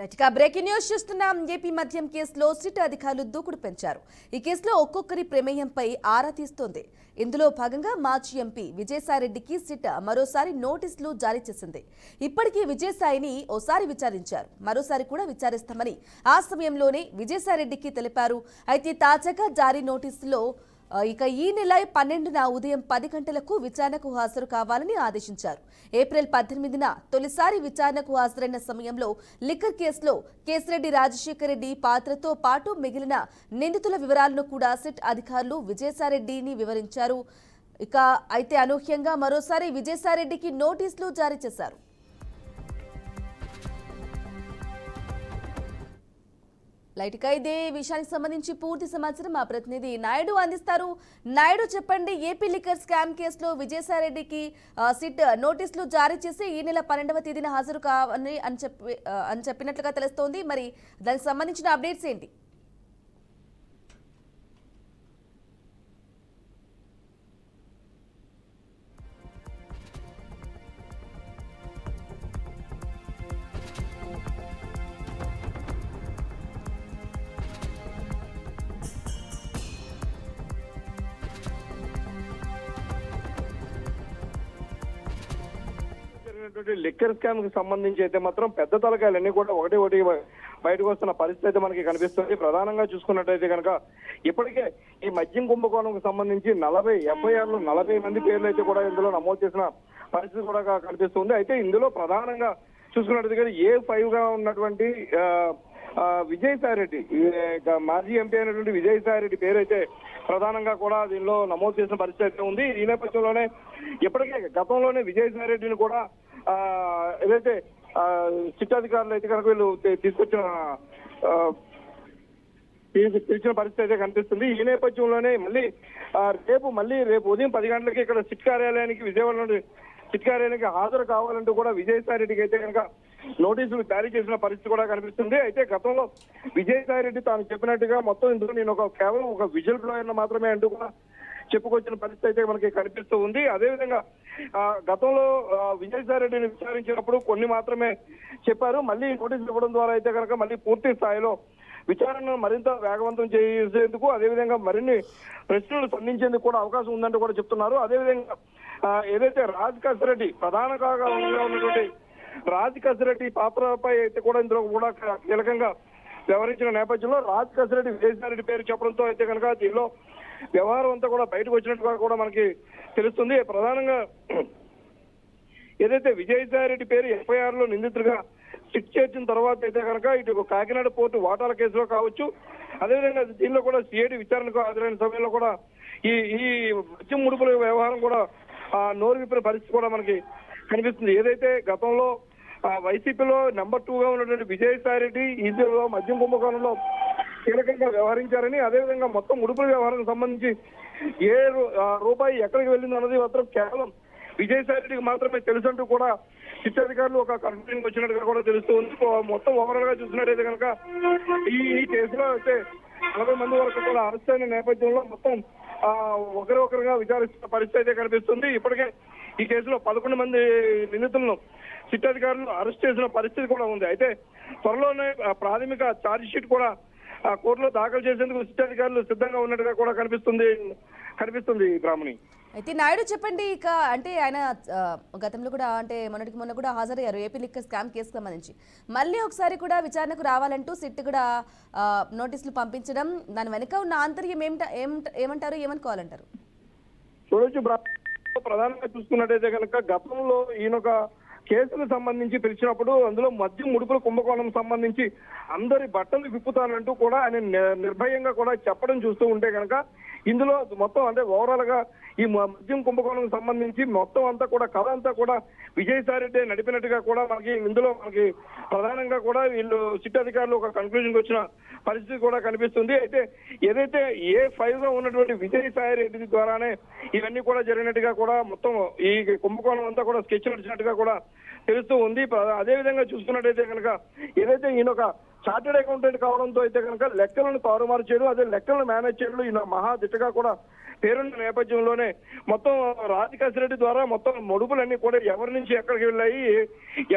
రైట్గా breaking news చూస్తున్నాం. AP మద్యం కేసులో సిట్ అధికారులు దూకుడు పెంచారు. ఈ కేసులో ఒక్కొక్కరి ప్రమేయంపై ఆరా తీస్తోంది. ఇందులో భాగంగా మాజీ ఎంపీ విజయసాయిరెడ్డికి సిట్ మరోసారి నోటీసులు జారీ చేసింది. ఇప్పటికీ విజయసాయిని ఓసారి విచారించారు, మరోసారి కూడా విచారిస్తామని ఆ సమయంలోనే విజయసాయిరెడ్డికి తెలిపారు. అయితే తాజాగా జారీ నోటీసులో ఇక ఈ నెల 12న ఉదయం 10 గంటలకు విచారణకు హాజరు కావాలని ఆదేశించారు. ఏప్రిల్ 18న తొలిసారి విచారణకు హాజరైన సమయంలో లిక్కర్ కేసులో కేసిరెడ్డి రాజశేఖర్ రెడ్డి పాత్రతో పాటు మిగిలిన నిందితుల వివరాలను కూడా సిట్ అధికారులు విజయసాయిరెడ్డిని వివరించారు. ఇక అయితే అనూహ్యంగా మరోసారి విజయసాయిరెడ్డికి నోటీసులు జారీ చేశారు. లైట్గా ఇదే విషయానికి సంబంధించి పూర్తి సమాచారం మా ప్రతినిధి నాయుడు అందిస్తారు. నాయుడు చెప్పండి, ఏపీ లిక్కర్ స్కామ్ కేసులో విజయసాయిరెడ్డికి సిట్ నోటీసులు జారీ చేసి ఈ నెల 12వ తేదీన హాజరు కావాలని అని చెప్పినట్లుగా తెలుస్తోంది. మరి దానికి సంబంధించిన అప్డేట్స్ ఏంటి? లిక్కర్ స్కామ్ కి సంబంధించి అయితే మాత్రం పెద్ద తలకాయలన్నీ కూడా ఒకటి బయటకు వస్తున్న పరిస్థితి అయితే మనకి కనిపిస్తుంది. ప్రధానంగా చూసుకున్నట్టయితే కనుక ఇప్పటికే ఈ మద్యం కుంభకోణంకు సంబంధించి 40 ఎఫ్ఐఆర్లు 40 మంది పేర్లు అయితే కూడా ఇందులో నమోదు చేసిన పరిస్థితి కూడా కనిపిస్తుంది. అయితే ఇందులో ప్రధానంగా చూసుకున్నట్టయితే A5 గా ఉన్నటువంటి విజయసాయిరెడ్డి, మాజీ ఎంపీ అయినటువంటి విజయసాయిరెడ్డి పేరు అయితే ప్రధానంగా కూడా దీనిలో నమోదు చేసిన పరిస్థితి అయితే ఉంది. ఈ నేపథ్యంలోనే ఇప్పటికే గతంలోనే విజయసాయిరెడ్డిని కూడా ఏదైతే సిట్ అధికారులు అయితే కనుక వీళ్ళు తీసుకొచ్చిన పరిస్థితి అయితే కనిపిస్తుంది. ఈ నేపథ్యంలోనే రేపు ఉదయం 10 గంటలకి ఇక్కడ సిట్ కార్యాలయానికి విజయవాడ నుండి సిట్ కార్యాలయానికి హాజరు కావాలంటూ కూడా విజయసాయిరెడ్డికి అయితే కనుక నోటీసులు జారీ చేసిన పరిస్థితి కూడా కనిపిస్తుంది. అయితే గతంలో విజయసాయిరెడ్డి తాను చెప్పినట్టుగా మొత్తం ఇందులో నేను కేవలం ఒక విజిల్ బ్లోయర్ మాత్రమే అంటూ కూడా చెప్పుకొచ్చిన పరిస్థితి అయితే మనకి కనిపిస్తూ ఉంది. అదేవిధంగా గతంలో విజయసాయిరెడ్డిని విచారించినప్పుడు కొన్ని మాత్రమే చెప్పారు. మళ్ళీ నోటీసులు ఇవ్వడం ద్వారా అయితే కనుక మళ్ళీ పూర్తి స్థాయిలో విచారణను మరింత వేగవంతం చేసేందుకు, అదేవిధంగా మరిన్ని ప్రశ్నలు సంధించేందుకు కూడా అవకాశం ఉందంటూ కూడా చెప్తున్నారు. అదేవిధంగా ఏదైతే రాజ్ కసిరెడ్డి ప్రధాన కారణంగా ఉన్నటువంటి రాజ్ కసిరెడ్డి పాత్రపై అయితే కూడా ఇందులో కూడా కీలకంగా వ్యవహరించిన నేపథ్యంలో రాజ్ కసిరెడ్డి విజయసాయిరెడ్డి పేరు చెప్పడంతో అయితే కనుక దీనిలో వ్యవహారం అంతా కూడా బయటకు వచ్చినట్టుగా కూడా మనకి తెలుస్తుంది. ప్రధానంగా ఏదైతే విజయసాయిరెడ్డి పేరు ఎఫ్ఐఆర్ లో నిందితుడిగా సిట్ చేర్చిన తర్వాత అయితే కనుక ఇటు కాకినాడ పోర్టు వాటాల కేసులో కావచ్చు, అదేవిధంగా దీనిలో కూడా సిఐడి విచారణకు హాజరైన సమయంలో కూడా ఈ మద్యం ముడుపుల వ్యవహారం కూడా నోరు విప్పిన పరిస్థితి కూడా మనకి కనిపిస్తుంది. ఏదైతే గతంలో వైసీపీలో నెంబర్ 2గా ఉన్నటువంటి విజయసాయిరెడ్డి ఇందులో మద్యం కుంభకోణంలో కీలకంగా వ్యవహరించారని, అదేవిధంగా మొత్తం ముడుపుల వ్యవహారానికి సంబంధించి ఏ రూపాయి ఎక్కడికి వెళ్ళింది అన్నది మాత్రం కేవలం విజయసాయిరెడ్డికి మాత్రమే తెలుసంటూ కూడా సిట్ అధికారులు ఒక కన్క్లూజన్కి వచ్చినట్టుగా కూడా తెలుస్తుంది. మొత్తం ఓవరాల్ గా చూసినట్టయితే కనుక ఈ కేసులో అయితే 40 మంది వరకు కూడా అరెస్ట్ అయిన నేపథ్యంలో మొత్తం ఒకరిగా విచారిస్తున్న పరిస్థితి అయితే కనిపిస్తుంది. ఇప్పటికే ఈ కేసులో 11 మంది నిందితులను సిట్ అధికారులు అరెస్ట్ చేసిన పరిస్థితి కూడా ఉంది. అయితే త్వరలోనే ప్రాథమిక ఛార్జ్ షీట్ కూడా కోర్టులో దాఖలు చేసేందుకు సిట్ అధికారులు సిద్ధంగా ఉన్నట్టుగా కూడా కనిపిస్తుంది బ్రాహ్మణి. అయితే నాయుడు చెప్పండి, ఇక అంటే ఆయన గతంలో కూడా అంటే మొన్న కూడా హాజరయ్యారు ఏపీ లిక్కర్ స్కామ్ కేసుకు సంబంధించి. మళ్ళీ ఒకసారి కూడా విచారణకు రావాలంటూ సిట్ కూడా నోటీసులు పంపించడం, దాని వెనుక ఉన్న ఆంతర్యం ఏమంటారు, ఏమనుకోవాలంటారు? చూడొచ్చు, ప్రధానంగా చూసుకున్నట్టయితే కనుక గతంలో ఈయనొక కేసుకు సంబంధించి పిలిచినప్పుడు అందులో మద్యం ముడుపుల కుంభకోణం సంబంధించి అందరి బట్టలు విప్పుతానంటూ కూడా ఆయన నిర్భయంగా కూడా చెప్పడం చూస్తూ ఉంటే కనుక ఇందులో మొత్తం అంటే ఓవరాల్ గా ఈ మద్యం కుంభకోణం సంబంధించి మొత్తం అంతా కూడా కథ అంతా కూడా విజయసాయిరెడ్డి నడిపినట్టుగా కూడా ఇందులో మనకి ప్రధానంగా కూడా వీళ్ళు సిట్ అధికారులు ఒక కన్క్లూజన్కి వచ్చిన పరిస్థితి కూడా కనిపిస్తుంది. అయితే ఏదైతే A5 గా ఉన్నటువంటి విజయసాయిరెడ్డి ద్వారానే ఇవన్నీ కూడా జరిగినట్టుగా కూడా మొత్తం ఈ కుంభకోణం అంతా కూడా స్కెచ్ నడిచినట్టుగా కూడా తెలుస్తూ ఉంది. అదేవిధంగా చూసుకున్నట్టయితే కనుక ఏదైతే ఈయన ఒక చార్టెడ్ అకౌంటెంట్ కావడంతో అయితే కనుక లెక్కలను తారుమారు చేయడం, అదే లెక్కలను మేనేజ్ చేయడం ఈయన మహా దిట్టగా కూడా పేరున్న నేపథ్యంలోనే మొత్తం రాజకేశ్వరరెడ్డి ద్వారా మొత్తం ముడుపులన్నీ కూడా ఎవరి నుంచి ఎక్కడికి వెళ్ళాయి,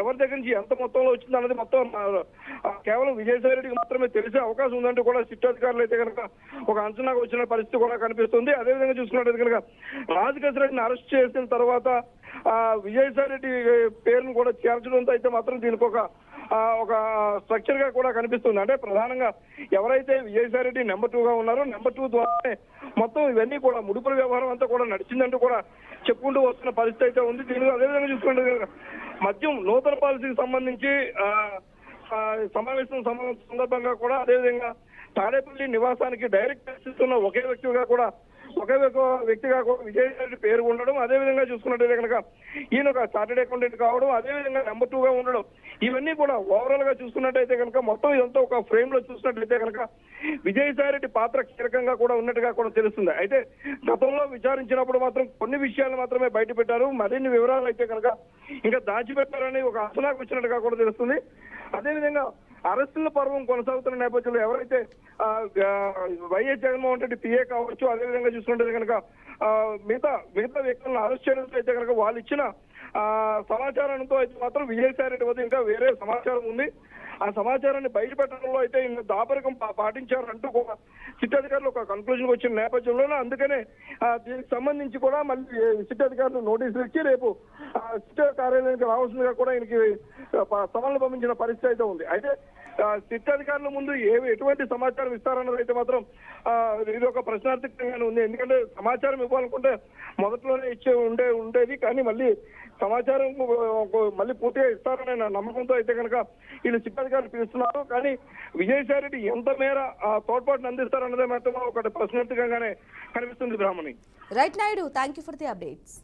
ఎవరి దగ్గర నుంచి ఎంత మొత్తంలో వచ్చింది అన్నది మొత్తం కేవలం విజయసాయి రెడ్డికి మాత్రమే తెలిసే అవకాశం ఉందంటూ కూడా సిట్ అధికారులు అయితే కనుక ఒక అంచనాకు వచ్చిన పరిస్థితి కూడా కనిపిస్తుంది. అదేవిధంగా చూసుకున్నట్టు కనుక రాజకేశ్వరరెడ్డిని అరెస్ట్ చేసిన తర్వాత విజయసాయి రెడ్డి పేరును కూడా చేర్చడంతో అయితే మాత్రం దీనికి ఒక స్ట్రక్చర్ గా కూడా కనిపిస్తుంది. అంటే ప్రధానంగా ఎవరైతే విజయసాయి రెడ్డి నెంబర్ 2 గా ఉన్నారో నెంబర్ 2 ద్వారానే మొత్తం ఇవన్నీ కూడా ముడుపుల వ్యవహారం అంతా కూడా నడిచిందంటూ కూడా చెప్పుకుంటూ వస్తున్న పరిస్థితి అయితే ఉంది. దీనిలో అదేవిధంగా చూసుకుంటే మద్యం నూతన పాలసీకి సంబంధించి సమావేశం సందర్భంగా కూడా అదేవిధంగా తాడేపల్లి నివాసానికి డైరెక్ట్ ఇస్తున్న ఒకే వ్యక్తిగా కూడా విజయసాయి రెడ్డి పేరు ఉండడం, అదేవిధంగా చూసుకున్నట్టయితే కనుక ఈయన ఒక చార్టెడ్ అకౌంటెంట్ కావడం, అదేవిధంగా నెంబర్ 2 గా ఉండడం, ఇవన్నీ కూడా ఓవరాల్ గా చూసుకున్నట్టయితే కనుక మొత్తం ఇదంతా ఒక ఫ్రేమ్ లో చూసినట్లయితే కనుక విజయసాయి రెడ్డి పాత్ర కీలకంగా కూడా ఉన్నట్టుగా కూడా తెలుస్తుంది. అయితే గతంలో విచారించినప్పుడు మాత్రం కొన్ని విషయాలు మాత్రమే బయట పెట్టారు, మరిన్ని వివరాలు అయితే కనుక ఇంకా దాచిపెట్టారని ఒక అంచనాకు వచ్చినట్టుగా కూడా తెలుస్తుంది. అదేవిధంగా అరెస్టుల పర్వం కొనసాగుతున్న నేపథ్యంలో ఎవరైతే వైఎస్ జగన్మోహన్ రెడ్డి పిఏ కావచ్చు, అదేవిధంగా చూసుకుంటే కనుక మిగతా వ్యక్తులను అరెస్ట్ చేయడంతో అయితే కనుక వాళ్ళు ఇచ్చిన సమాచారంతో అయితే మాత్రం విజయసాయి రెడ్డి వద్ద ఇంకా వేరే సమాచారం ఉంది. ఆ సమాచారాన్ని బయటపెట్టడంలో అయితే దాపరికం పాటించారంటూ కూడా సిట్ అధికారులు ఒక కన్క్లూజన్ వచ్చిన నేపథ్యంలోనే అందుకనే దీనికి సంబంధించి కూడా మళ్ళీ సిట్ అధికారులు నోటీసులు ఇచ్చి రేపు సిట్ కార్యాలయానికి రావాల్సిందిగా కూడా ఈయనకి సమన్లు పంపించిన పరిస్థితి అయితే ఉంది. అయితే సిట్ అధికారుల ముందు ఎటువంటి సమాచారం ఇస్తారన్నది అయితే మాత్రం ఇది ఒక ప్రశ్నార్థకంగానే ఉంది. ఎందుకంటే సమాచారం ఇవ్వాలనుకుంటే మొదట్లోనే ఉండేది, కానీ మళ్ళీ సమాచారం మళ్ళీ పూర్తిగా ఇస్తారనే నమ్మకంతో అయితే కనుక వీళ్ళు సిట్ అధికారులు పిలుస్తున్నారు. కానీ విజయసాయి రెడ్డి ఎంత మేర తోడ్పాటును అందిస్తారన్నదే మాత్రం ఒకటి ప్రశ్నార్థకంగానే కనిపిస్తుంది. Brahmani. Right Naidu, thank you for the updates.